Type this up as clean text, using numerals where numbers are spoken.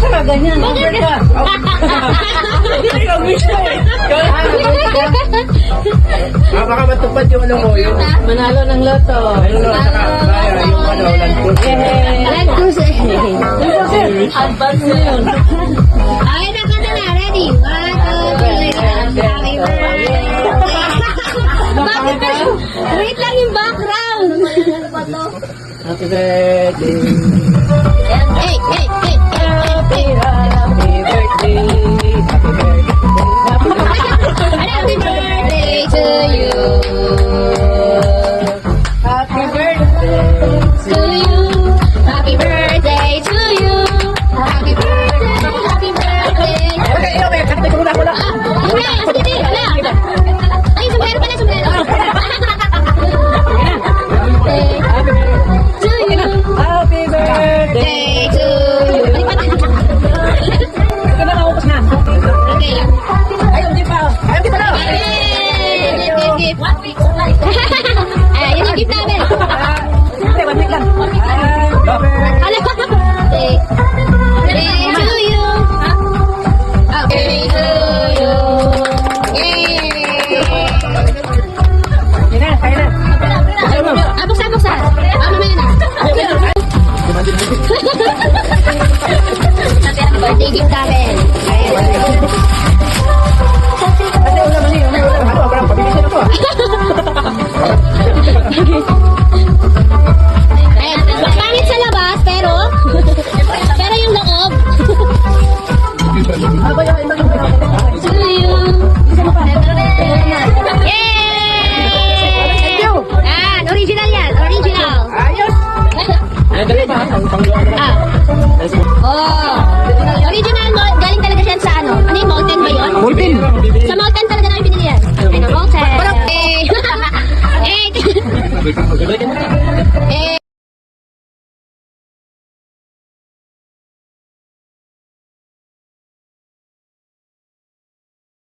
Saka ganyan. Bakit ka? Hindi ka wish ko eh. Baka matupad yung ano mo, yung Manalo ng loto. ayun, saka kaya yung ano, lantos. Lantus eh. Advance na yun. Okay na ka na. Ready? 1, 2, 3. Happy birthday. Bakit ba? Wait lang yung background. Happy birthday. Hey, hey, hey. Happy birthday. Happy birthday to you. Happy birthday. To you. Happy birthday to you. Happy birthday. Happy birthday. Okay, okay, kanta ko muna, muna. Wala, sige, wala. Ay, sombrero pala, sombrero. To you. Happy birthday. Day to you. Ito na, naubos na. Okay lang. Ay, hindi pa. Ay, hindi pa na. Gift. Yun yung gift namin. Hindi, 1 week lang. Ano? Day to you. Okay, to you. Yay! Kaya na, kaya na. Buksan, buksan. Mamaya na. Birthday gift namin. Ate, ulam, mali, ulam. Ano, parang pabilisan ako. Ayan, pangit sa labas, pero yung loob. Aba, yung ibang To you. Yay! Yan, original yan. Original. ayos. Ay, dali pa. Ah. Oh. Original mo, galing talaga siya sa ano? Ano yung mountain ba yun? Mountain. Sa mountain talaga namin binili yan. Ano, mountain. Eh. Eh. Eh.